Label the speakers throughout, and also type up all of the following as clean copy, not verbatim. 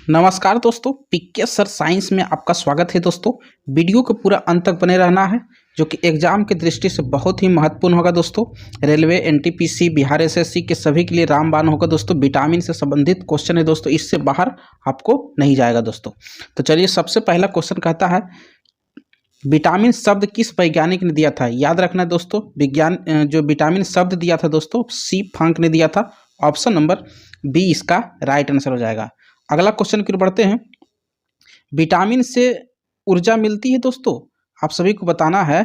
Speaker 1: नमस्कार दोस्तों, पीके sir science में आपका स्वागत है। दोस्तों वीडियो को पूरा अंत तक बने रहना है, जो कि एग्जाम की दृष्टि से बहुत ही महत्वपूर्ण होगा। दोस्तों रेलवे, एनटीपीसी, बिहार एसएससी के सभी के लिए रामबाण होगा। दोस्तों विटामिन से संबंधित क्वेश्चन है दोस्तों, इससे बाहर आपको नहीं जाएगा दोस्तों। तो चलिए, सबसे पहला क्वेश्चन कहता है विटामिन शब्द किस वैज्ञानिक ने दिया था। याद रखना दोस्तों, विज्ञान जो विटामिन शब्द दिया था दोस्तों, सी फंक ने दिया था। ऑप्शन नंबर बी इसका राइट आंसर हो जाएगा। अगला क्वेश्चन की ओर बढ़ते हैं। विटामिन से ऊर्जा मिलती है दोस्तों, आप सभी को बताना है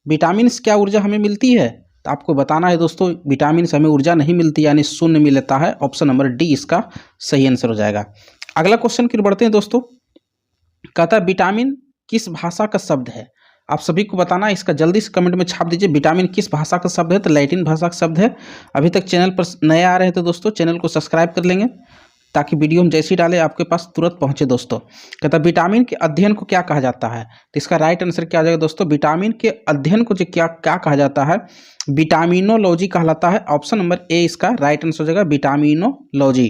Speaker 1: विटामिन से क्या ऊर्जा हमें मिलती है। तो आपको बताना है दोस्तों, विटामिन से हमें ऊर्जा नहीं मिलती, यानी शून्य मिलता है। ऑप्शन नंबर डी इसका सही आंसर हो जाएगा। अगला क्वेश्चन की ओर बढ़ते हैं दोस्तों। कहता है विटामिन किस भाषा का शब्द है। आप सभी को बताना है, इसका जल्दी से कमेंट में छाप दीजिए। विटामिन किस भाषा का शब्द है। तो लैटिन भाषा का शब्द है। अभी तक चैनल पर नए आ रहे हैं तो दोस्तों चैनल को सब्सक्राइब कर लेंगे, ताकि वीडियो हम जैसे ही डालें आपके पास तुरंत पहुंचे दोस्तों। कहता है विटामिन के अध्ययन को क्या कहा जाता है। तो इसका राइट आंसर क्या आ जाएगा दोस्तों। विटामिन के अध्ययन को जो क्या कहा जाता है, विटामिनोलॉजी कहलाता है। ऑप्शन नंबर ए इसका राइट आंसर हो जाएगा, विटामिनोलॉजी।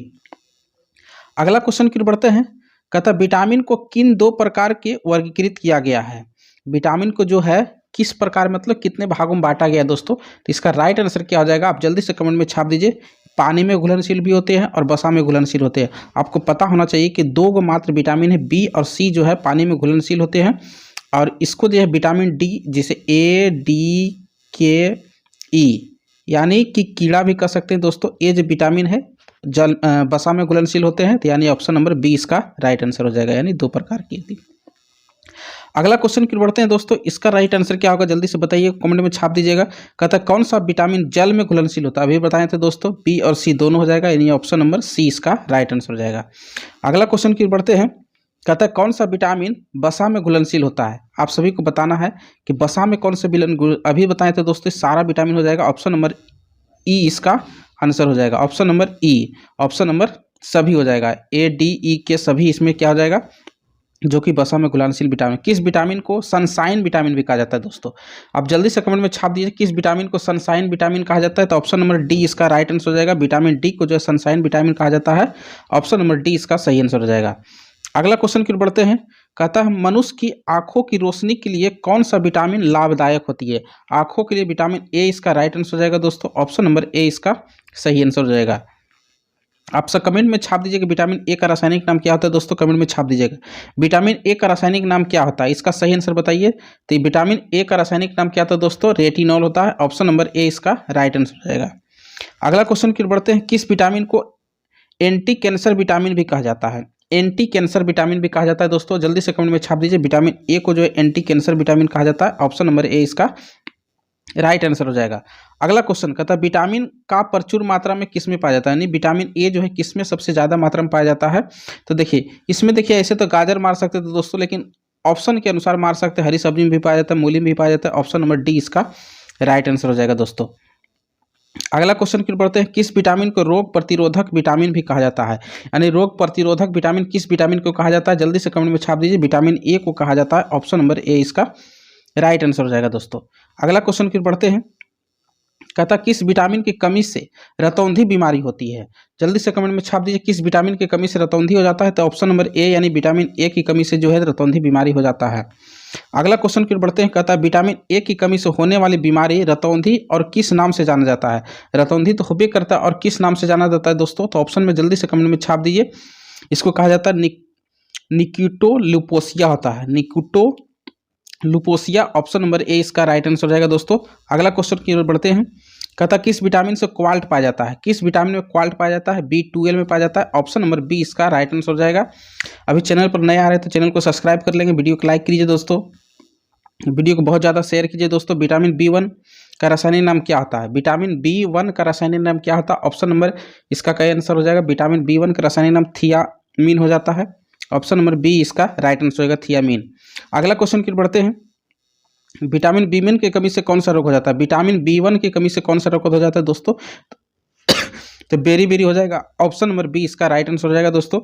Speaker 1: अगला क्वेश्चन की ओर बढ़ते हैं। कहता है विटामिन को किन दो प्रकार के वर्गीकृत किया गया है। विटामिन को जो है किस प्रकार, मतलब कितने भागों में बांटा गया है दोस्तों। तो इसका राइट आंसर क्या हो जाएगा, आप जल्दी से कमेंट में छाप दीजिए। पानी में घुलनशील भी होते हैं और वसा में घुलनशील होते हैं। आपको पता होना चाहिए कि दो गो मात्र विटामिन है, बी और सी, जो है पानी में घुलनशील होते हैं। और इसको जो है विटामिन डी, जिसे ए डी के ई, यानी कि कीड़ा भी कह सकते हैं दोस्तों, ये जो विटामिन है जल वसा में घुलनशील होते हैं। तो यानी ऑप्शन नंबर बी इसका राइट आंसर हो जाएगा, यानी दो प्रकार की थी। अगला क्वेश्चन की बढ़ते हैं दोस्तों। इसका राइट आंसर क्या होगा, जल्दी से बताइए, कमेंट में छाप दीजिएगा। कहता है कौन सा विटामिन जल में घुलनशील होता है। अभी बताए थे दोस्तों, बी और सी दोनों हो जाएगा, यानी ऑप्शन नंबर सी इसका राइट आंसर हो जाएगा। अगला क्वेश्चन की बढ़ते हैं। कहता है कौन सा विटामिन वसा में घुलनशील होता है। आप सभी को बताना है कि वसा में कौन से अभी बताए थे दोस्तों, सारा विटामिन हो जाएगा। ऑप्शन नंबर ई इसका आंसर हो जाएगा। ऑप्शन नंबर ई, ऑप्शन नंबर सभी हो जाएगा, ए डी ई के सभी इसमें क्या हो जाएगा, जो कि वसा में घुलनशील विटामिन। किस विटामिन को सनशाइन विटामिन भी कहा जाता है दोस्तों। आप जल्दी से कमेंट में छाप दीजिए किस विटामिन को सनशाइन विटामिन कहा जाता है। तो ऑप्शन नंबर डी इसका राइट आंसर हो जाएगा। विटामिन डी को जो है सनशाइन विटामिन कहा जाता है। ऑप्शन नंबर डी इसका सही आंसर हो जाएगा। अगला क्वेश्चन की ओर बढ़ते हैं। कहता है मनुष्य की आंखों की रोशनी के लिए कौन सा विटामिन लाभदायक होती है। आंखों के लिए विटामिन ए इसका राइट आंसर हो जाएगा दोस्तों। ऑप्शन नंबर ए इसका सही आंसर हो जाएगा। आप सब कमेंट में छाप दीजिए कि विटामिन ए का रासायनिक नाम क्या होता है दोस्तों, कमेंट में छाप दीजिएगा। विटामिन ए का रासायनिक नाम क्या होता है, इसका सही आंसर बताइए। तो विटामिन ए का रासायनिक नाम क्या होता है दोस्तों, रेटिनॉल होता है। ऑप्शन नंबर ए इसका राइट आंसर हो जाएगा। अगला क्वेश्चन की ओर बढ़ते हैं। किस विटामिन को एंटी कैंसर विटामिन भी कहा जाता है। एंटी कैंसर विटामिन भी कहा जाता है दोस्तों, जल्दी से कमेंट में छाप दीजिए। विटामिन ए को जो है एंटी कैंसर विटामिन कहा जाता है। ऑप्शन नंबर ए इसका राइट आंसर हो जाएगा। अगला क्वेश्चन कहता है विटामिन का प्रचुर मात्रा में किस में पाया जाता है, यानी विटामिन ए जो है किस में सबसे ज़्यादा मात्रा में पाया जाता है। तो देखिए, इसमें देखिए ऐसे तो गाजर मार सकते थे दोस्तों, लेकिन ऑप्शन के अनुसार मार सकते हैं। हरी सब्जी में भी पाया जाता है, मूली में भी पाया जाता है। ऑप्शन नंबर डी इसका राइट आंसर हो जाएगा दोस्तों। अगला क्वेश्चन की ओर बढ़ते हैं। किस विटामिन को रोग प्रतिरोधक विटामिन भी कहा जाता है, यानी रोग प्रतिरोधक विटामिन किस विटामिन को कहा जाता है, जल्दी से कमेंट में छाप दीजिए। विटामिन ए को कहा जाता है। ऑप्शन नंबर ए इसका राइट आंसर हो जाएगा दोस्तों। अगला क्वेश्चन की ओर बढ़ते हैं। कहता किस विटामिन की कमी से रतौंधी बीमारी होती है। जल्दी से कमेंट में छाप दीजिए किस विटामिन की कमी से रतौंधी हो जाता है। तो ऑप्शन नंबर ए, यानी विटामिन ए की कमी से जो है रतौंधी बीमारी हो जाता है। अगला क्वेश्चन की ओर बढ़ते हैं। कहता है विटामिन ए की कमी से होने वाली बीमारी रतौंधी और किस नाम से जाना जाता है। रतौंधी तो होबे करता है, और किस नाम से जाना जाता है दोस्तों। तो ऑप्शन में जल्दी से कमेंट में छाप दीजिए। इसको कहा जाता है निक्यूटोलुपोसिया होता है, निक्यूटोलुपोसिया। ऑप्शन नंबर ए इसका राइट आंसर हो जाएगा दोस्तों। अगला क्वेश्चन की ओर बढ़ते हैं। कहता किस विटामिन से क्वाल्ट पाया जाता है। किस विटामिन में क्वाल्ट पाया जाता है, B12 में पाया जाता है। ऑप्शन नंबर बी इसका राइट आंसर हो जाएगा। अभी चैनल पर नए आ रहे हैं तो चैनल को सब्सक्राइब कर लेंगे, वीडियो को लाइक कीजिए दोस्तों, वीडियो को बहुत ज़्यादा शेयर कीजिए दोस्तों। विटामिन B1 का रासायनिक नाम क्या होता है। विटामिन B1 का रासायनिक नाम क्या होता है। ऑप्शन नंबर इसका क्या आंसर हो जाएगा। विटामिन B1 का रासायनिक नाम थियामीन हो जाता है। ऑप्शन नंबर बी इसका राइट आंसर होगा, थियामीन। अगला क्वेश्चन की ओर बढ़ते हैं। विटामिन B1 की कमी से कौन सा रोग हो जाता है। विटामिन B1 की कमी से कौन सा रोग हो जाता है दोस्तों, तो बेरी बेरी हो जाएगा। ऑप्शन नंबर बी इसका राइट आंसर हो जाएगा दोस्तों।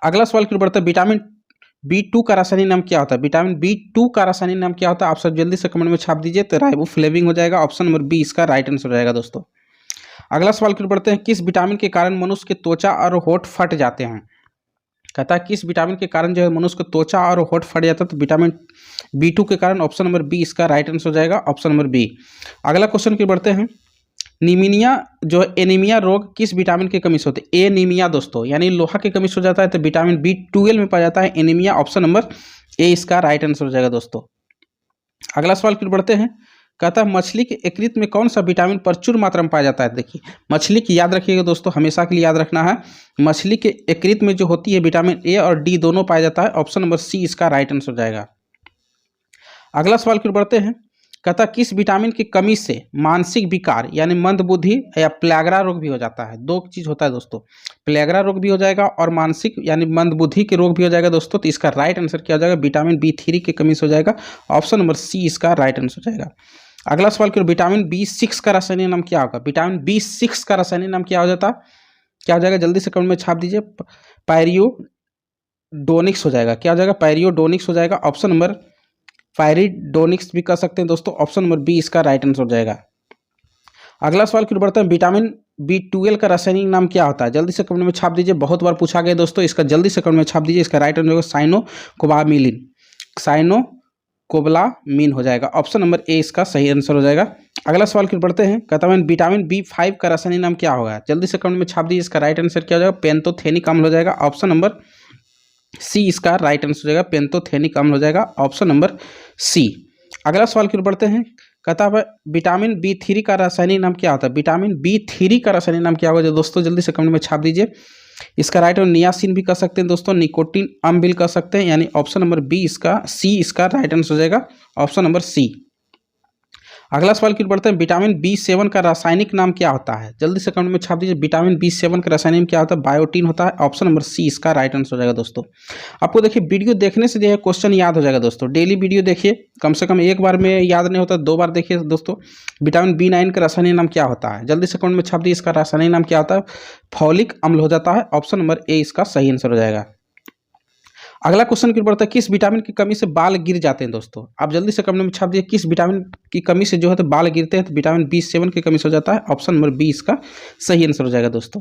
Speaker 1: अगला सवाल की ओर बढ़ता है। विटामिन B2 का रासायनिक नाम क्या होता है। विटामिन B2 का रासायनिक नाम क्या होता है, आप सब जल्दी से कमेंट में छाप दीजिए। तो राइबोफ्लेविन हो जाएगा। ऑप्शन नंबर बी इसका राइट आंसर हो जाएगा दोस्तों। अगला सवाल की ओर बढ़ते हैं। किस विटामिन के कारण मनुष्य के त्वचा और होंठ फट जाते हैं। कहता है किस विटामिन के कारण जो है मनुष्य को त्वचा और होठ फट जाता है, तो विटामिन B2 के कारण। ऑप्शन नंबर बी इसका राइट आंसर हो जाएगा, ऑप्शन नंबर बी। अगला क्वेश्चन की बढ़ते हैं। नीमिनिया जो है एनीमिया रोग किस विटामिन की कमी से होता है? एनीमिया दोस्तों यानी लोहा की कमी से हो जाता है, तो विटामिन B12 में पाया जाता है एनीमिया। ऑप्शन नंबर ए इसका राइट आंसर हो जाएगा दोस्तों। अगला सवाल की बढ़ते हैं। कहता है मछली के यकृत में कौन सा विटामिन प्रचुर मात्रा में पाया जाता है? देखिए मछली की याद रखिएगा दोस्तों, हमेशा के लिए याद रखना है। मछली के यकृत में जो होती है विटामिन ए और डी दोनों पाया जाता है। ऑप्शन नंबर सी इसका राइट आंसर हो जाएगा। अगला सवाल की बढ़ते हैं। कहता है किस विटामिन की कमी से मानसिक विकार यानी मंदबुद्धि या प्लेगरा रोग भी हो जाता है? दो चीज होता है दोस्तों, प्लेगरा रोग भी हो जाएगा और मानसिक यानी मंदबुद्धि के रोग भी हो जाएगा दोस्तों। तो इसका राइट आंसर क्या हो जाएगा? विटामिन B3 की कमी से हो जाएगा। ऑप्शन नंबर सी इसका राइट आंसर हो जाएगा। अगला सवाल करो, विटामिन B6 का रासायनिक नाम क्या होगा? विटामिन B6 का रासायनिक नाम क्या हो जाता, क्या हो जाएगा? जल्दी से कमेंट में छाप दीजिए। पायरियोडोनिक्स हो जाएगा। क्या हो जाएगा? पायरियोडोनिक्स हो जाएगा। ऑप्शन नंबर पायरिडोनिक्स भी कर सकते हैं दोस्तों। ऑप्शन नंबर बी इसका राइट आंसर हो जाएगा। अगला सवाल की ओर बढ़ते हैं। विटामिन B12 का रासायनिक नाम क्या होता है? जल्दी से कमेंट में छाप दीजिए। बहुत बार पूछा गया दोस्तों, इसका जल्दी से कमेंट में छाप दीजिए। इसका राइट आंसर होगा साइनोकोबामिलिन। साइनोकोबालामिन हो जाएगा। ऑप्शन नंबर ए इसका सही आंसर हो जाएगा। अगला सवाल की ओर बढ़ते हैं। कहता है विटामिन B5 का रासायनिक नाम क्या होगा? जल्दी से कमेंट में छाप दीजिए। इसका राइट आंसर क्या हो जाएगा? पेंटोथेनिक अम्ल हो जाएगा। ऑप्शन नंबर सी इसका राइट आंसर हो जाएगा। पेंटोथेनिक अम्ल हो जाएगा। Option number C. अगला सवाल की ओर बढ़ते हैं। कहता है विटामिन B3 का रासायनिक नाम क्या होता है? विटामिन B3 का रासायनिक नाम क्या होगा दोस्तों? जल्दी से कमेंट में छाप दीजिए। इसका राइट आंसर नियासिन भी कर सकते हैं दोस्तों, निकोटीन अम्ल कर सकते हैं, यानी ऑप्शन नंबर बी इसका सी इसका राइट आंसर हो जाएगा। Option number C. अगला सवाल की ओर बढ़ते हैं। विटामिन B7 का रासायनिक नाम क्या होता है? जल्दी से कमेंट में छाप दीजिए। विटामिन B7 का रासायनिक नाम क्या होता है? बायोटीन होता है। ऑप्शन नंबर सी इसका राइट आंसर हो जाएगा दोस्तों। आपको देखिए वीडियो देखने से जो है क्वेश्चन याद हो जाएगा दोस्तों। डेली वीडियो देखिए, कम से कम एक बार में याद नहीं होता, 2 बार देखिए दोस्तों। विटामिन B9 का रासायनिक नाम क्या होता है? जल्दी से कमेंट में छाप दीजिए। इसका रासायनिक नाम क्या होता है? फॉलिक अम्ल हो जाता है। ऑप्शन नंबर ए इसका सही आंसर हो जाएगा। अगला क्वेश्चन की बढ़ता है। किस विटामिन की कमी से बाल गिर जाते हैं दोस्तों? आप जल्दी से कमेंट में छाप दिए। किस विटामिन की कमी से जो है तो बाल गिरते हैं? तो विटामिन B7 की कमी से हो जाता है। ऑप्शन नंबर बी इसका सही आंसर हो जाएगा दोस्तों।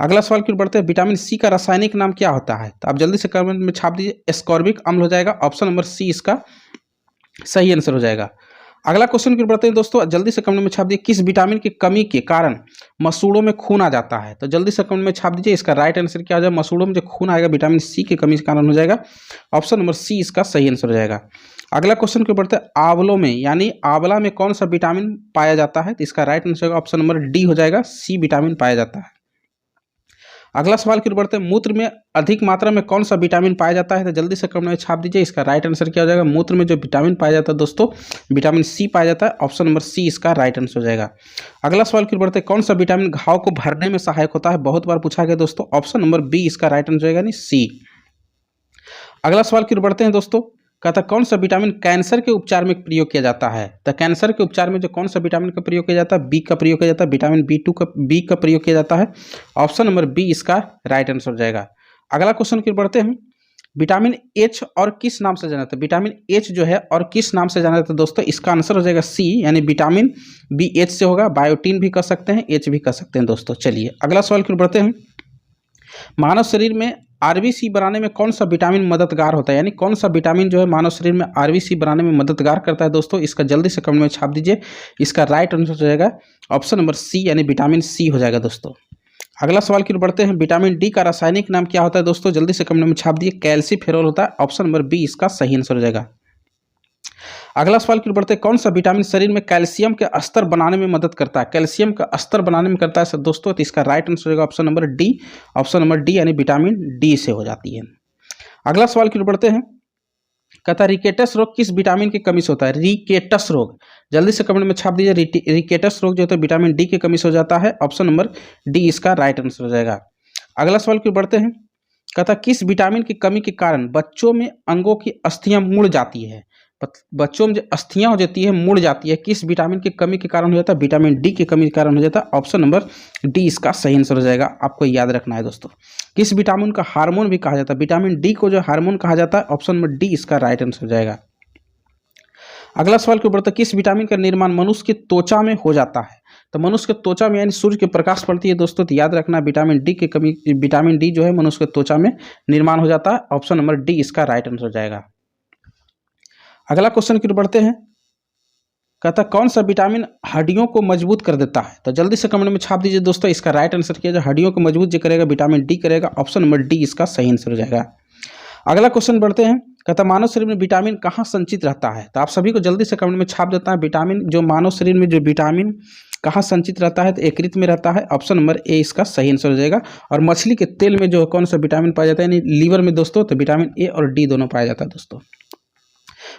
Speaker 1: अगला सवाल की बढ़ते हैं। विटामिन सी का रासायनिक नाम क्या होता है? तो आप जल्दी से कमेंट में छाप दीजिए। एस्कॉर्बिक अम्ल हो जाएगा। ऑप्शन नंबर सी इसका सही आंसर हो जाएगा। अगला क्वेश्चन की बढ़ते हैं दोस्तों। जल्दी से कमेंट में छाप दीजिए। किस विटामिन की कमी के कारण मसूड़ों में खून आ जाता है? तो जल्दी से कमेंट में छाप दीजिए। इसका राइट आंसर क्या हो जाएगा? मसूड़ों में जो खून आएगा विटामिन सी की कमी के कारण हो जाएगा। ऑप्शन नंबर सी इसका सही आंसर हो जाएगा। अगला क्वेश्चन की बढ़ते हैं। आंवलों में यानी आंवला में कौन सा विटामिन पाया जाता है? तो इसका राइट आंसर होगा ऑप्शन नंबर डी हो जाएगा। सी विटामिन पाया जाता है। अगला सवाल की ओर बढ़ते हैं। मूत्र में अधिक मात्रा में कौन सा विटामिन पाया जाता है? तो जल्दी से कमेंट में छाप दीजिए। इसका राइट आंसर क्या हो जाएगा? मूत्र में जो विटामिन पाया जाता है दोस्तों, विटामिन सी पाया जाता है। ऑप्शन नंबर सी इसका राइट आंसर हो जाएगा। अगला सवाल की ओर बढ़ते हैं। कौन सा विटामिन घाव को भरने में सहायक होता है? बहुत बार पूछा गया दोस्तों। ऑप्शन नंबर बी इसका राइट आंसर हो जाएगा, नहीं सी। अगला सवाल की ओर बढ़ते हैं दोस्तों। कहता कौन सा विटामिन कैंसर के उपचार में प्रयोग किया जाता है? तो कैंसर के उपचार में जो कौन सा विटामिन का प्रयोग किया जाता है? बी का प्रयोग किया जाता है। विटामिन बी का प्रयोग किया जाता है। ऑप्शन नंबर बी इसका राइट आंसर हो जाएगा। अगला क्वेश्चन की बढ़ते हैं। विटामिन एच और किस नाम से जाना जाता है? विटामिन एच जो है और किस नाम से जाना जाता है दोस्तों? इसका आंसर हो जाएगा सी, यानी विटामिन BH से होगा। बायोटीन भी कर सकते हैं, एच भी कर सकते हैं दोस्तों। चलिए अगला सवाल की बढ़ते हैं। मानव शरीर में RBC बनाने में कौन सा विटामिन मददगार होता है? यानी कौन सा विटामिन जो है मानव शरीर में RBC बनाने में मददगार करता है दोस्तों? इसका जल्दी से कमेंट में छाप दीजिए। इसका राइट आंसर हो जाएगा ऑप्शन नंबर सी, यानी विटामिन सी हो जाएगा दोस्तों। अगला सवाल की ओर बढ़ते हैं। विटामिन डी का रासायनिक नाम क्या होता है दोस्तों? जल्दी से कमेंट में छाप दिए। कैल्सीफेरॉल होता है। ऑप्शन नंबर बी इसका सही आंसर हो जाएगा। अगला सवाल की ओर बढ़ते हैं। कौन सा विटामिन शरीर में कैल्शियम के स्तर बनाने में मदद करता है? कैल्शियम का स्तर बनाने में करता है दोस्तों। तो इसका राइट आंसर हो जाएगा option number D. Option number D यानी विटामिन डी से हो जाती है। अगला सवाल की ओर बढ़ते हैं। कहता है रिकेटस रोग किस विटामिन की कमी से होता है? रिकेटस रोग जल्दी से कमेंट में छाप दीजिए। रिकेटस रोग जो होता है विटामिन डी की कमी से हो जाता है। ऑप्शन नंबर डी इसका राइट आंसर हो जाएगा। अगला सवाल की ओर बढ़ते हैं। कहता किस विटामिन की कमी के कारण बच्चों में अंगों की अस्थियां मुड़ जाती है? बच्चों में जो अस्थियां हो जाती है, मुड़ जाती है, किस विटामिन की कमी के कारण हो जाता है? विटामिन डी की कमी के कारण हो जाता है। ऑप्शन नंबर डी इसका सही आंसर हो जाएगा। आपको याद रखना है दोस्तों। किस विटामिन का हार्मोन भी कहा जाता है? विटामिन डी को जो हार्मोन कहा जाता है। ऑप्शन नंबर डी इसका राइट आंसर हो जाएगा। अगला सवाल के ऊपर, किस विटामिन का निर्माण मनुष्य की त्वचा में हो जाता है? तो मनुष्य के त्वचा में यानी सूर्य के प्रकाश पड़ती है दोस्तों, तो याद रखना विटामिन डी की कमी, विटामिन डी जो है मनुष्य के त्वचा में निर्माण हो जाता है। ऑप्शन नंबर डी इसका राइट आंसर हो जाएगा। अगला क्वेश्चन की ओर बढ़ते हैं। कहता कौन सा विटामिन हड्डियों को मजबूत कर देता है? तो जल्दी से कमेंट में छाप दीजिए दोस्तों, इसका राइट आंसर किया जाए। हड्डियों को मजबूत जो करेगा विटामिन डी करेगा। ऑप्शन नंबर डी इसका सही आंसर हो जाएगा। अगला क्वेश्चन बढ़ते हैं। कहता मानव शरीर में विटामिन कहाँ संचित रहता है? तो आप सभी को जल्दी से कमेंट में छाप देता है विटामिन, जो मानव शरीर में जो विटामिन कहाँ संचित रहता है? तो यकृत में रहता है। ऑप्शन नंबर ए इसका सही आंसर हो जाएगा। और मछली के तेल में जो कौन सा विटामिन पाया जाता है यानी लीवर में दोस्तों? तो विटामिन ए और डी दोनों पाया जाता है दोस्तों।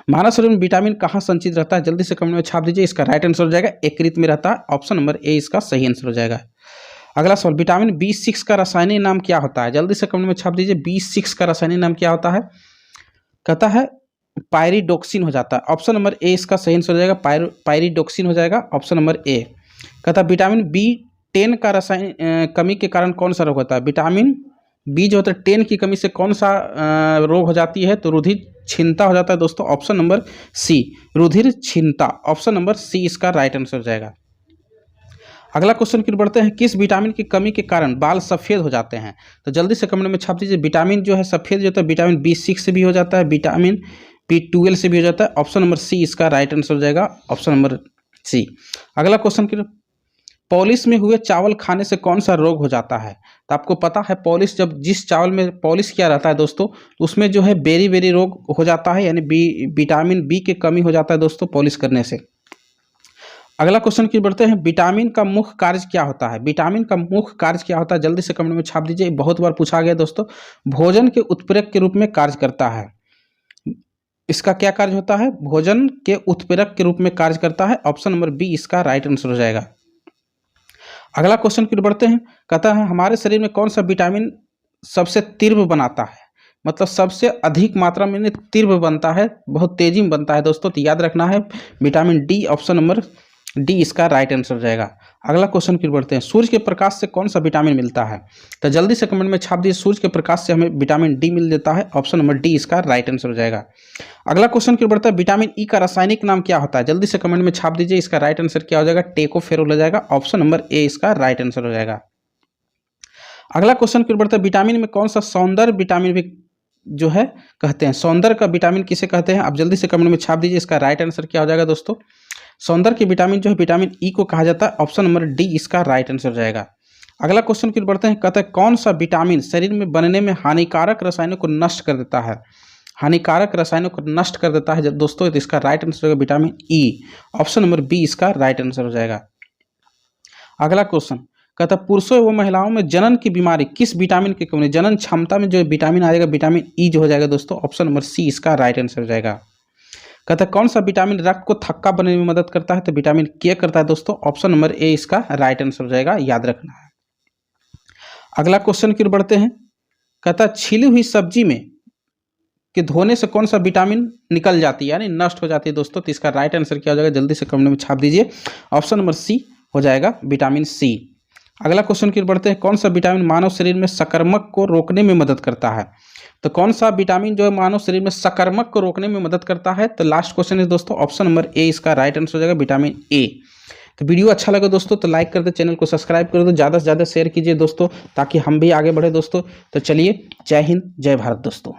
Speaker 1: मानव शरीर में विटामिन कहाँ संचित रहता है? जल्दी से कमेंट में छाप दीजिए, इसका राइट आंसर हो जाएगा यकृत में रहता है। ऑप्शन नंबर ए इसका सही आंसर हो जाएगा। अगला सवाल, विटामिन B6 का रासायनिक नाम क्या होता है? जल्दी से कमेंट में छाप दीजिए, B6 का रासायनिक नाम क्या होता है? कहता है पायरिडोक्सिन हो जाता है। ऑप्शन नंबर ए इसका सही आंसर हो जाएगा, पायरिडोक्सिन हो जाएगा। Option number A. कहता है विटामिन B10 का रासायनिक कमी के कारण कौन सा रोग होता है? विटामिन बी जो होता है 10 की कमी से कौन सा रोग हो जाती है? तो रुधिर क्षीणता हो जाता है दोस्तों। ऑप्शन नंबर सी, रुधिर क्षीणता। ऑप्शन नंबर सी इसका राइट आंसर हो जाएगा। अगला क्वेश्चन की ओर बढ़ते हैं। किस विटामिन की कमी के कारण बाल सफ़ेद हो जाते हैं? तो जल्दी से कमेंट में छाप दीजिए, विटामिन जो है सफ़ेद जो होता है विटामिन B6 से भी हो जाता है, विटामिन B12 से भी हो जाता है। ऑप्शन नंबर सी इसका राइट आंसर हो जाएगा। Option number C. अगला क्वेश्चन की, पॉलिश में हुए चावल खाने से कौन सा रोग हो जाता है? तो आपको पता है पॉलिश, जब जिस चावल में पॉलिश किया रहता है दोस्तों, उसमें जो है बेरी रोग हो जाता है, यानी विटामिन बी की कमी हो जाता है दोस्तों पॉलिश करने से। अगला क्वेश्चन की बढ़ते हैं। विटामिन का मुख्य कार्य क्या होता है? विटामिन का मुख्य कार्य क्या होता है? जल्दी से कमेंट में छाप दीजिए, बहुत बार पूछा गया दोस्तों। भोजन के उत्प्रेरक के रूप में कार्य करता है। इसका क्या कार्य होता है? भोजन के उत्प्रेरक के रूप में कार्य करता है। ऑप्शन नंबर बी इसका राइट आंसर हो जाएगा। अगला क्वेश्चन की ओर बढ़ते हैं। कहता है हमारे शरीर में कौन सा विटामिन सबसे तीव्र बनाता है? मतलब सबसे अधिक मात्रा में तीव्र बनता है, बहुत तेजी में बनता है दोस्तों। तो याद रखना है vitamin D. Option number D इसका राइट आंसर हो जाएगा। अगला क्वेश्चन की ओर बढ़ते हैं। सूर्य के प्रकाश से कौन सा विटामिन मिलता है? तो जल्दी से कमेंट में छाप दीजिए, सूर्य के प्रकाश से हमें विटामिन डी मिल जाता है। ऑप्शन नंबर डी इसका राइट आंसर हो जाएगा। अगला क्वेश्चन की ओर बढ़ता है। विटामिन ई का रासायनिक नाम क्या होता है? जल्दी से कमेंट में छाप दीजिए, इसका राइट आंसर क्या हो जाएगा? टेकोफेरोल हो जाएगा। ऑप्शन नंबर ए इसका राइट आंसर हो जाएगा। अगला क्वेश्चन की ओर बढ़ता है। विटामिन में कौन सा सौंदर्य विटामिन भी जो है कहते हैं? सौंदर्य का विटामिन किसे कहते हैं? आप जल्दी से कमेंट में छाप दीजिए, इसका राइट आंसर क्या हो जाएगा दोस्तों? सौंदर्य के विटामिन जो है विटामिन ई को कहा जाता है। ऑप्शन नंबर डी इसका राइट आंसर हो जाएगा। अगला क्वेश्चन की ओर बढ़ते हैं। कहता है कौन सा विटामिन शरीर में बनने में हानिकारक रसायनों को नष्ट कर देता है? हानिकारक रसायनों को नष्ट कर देता है दोस्तों, तो इसका राइट आंसर होगा vitamin E. Option number B इसका राइट आंसर हो जाएगा। अगला क्वेश्चन कहता है पुरुषों व महिलाओं में जनन की बीमारी किस विटामिन की कमी? जनन क्षमता में जो विटामिन आ जाएगा विटामिन ई जो हो जाएगा दोस्तों। ऑप्शन नंबर सी इसका राइट आंसर हो जाएगा। कहता है कौन सा विटामिन रक्त को थक्का बनने में मदद करता है? तो विटामिन के करता है दोस्तों। ऑप्शन नंबर ए इसका राइट आंसर हो जाएगा, याद रखना है। अगला क्वेश्चन की ओर बढ़ते हैं। कहता है छिली हुई सब्जी में कि धोने से कौन सा विटामिन निकल जाती है यानी नष्ट हो जाती है दोस्तों, तो इसका राइट आंसर क्या हो जाएगा? जल्दी से कमेंट में छाप दीजिए, ऑप्शन नंबर सी हो जाएगा विटामिन सी। अगला क्वेश्चन की ओर बढ़ते हैं। कौन सा विटामिन मानव शरीर में संक्रमण को रोकने में मदद करता है? तो कौन सा विटामिन जो है मानव शरीर में संक्रमण को रोकने में मदद करता है? तो लास्ट क्वेश्चन है दोस्तों, ऑप्शन नंबर ए इसका राइट आंसर हो जाएगा विटामिन ए। तो वीडियो अच्छा लगे दोस्तों तो लाइक कर दे, चैनल को सब्सक्राइब कर दो, ज़्यादा से ज़्यादा शेयर कीजिए दोस्तों ताकि हम भी आगे बढ़े दोस्तों। तो चलिए, जय हिंद जय भारत दोस्तों।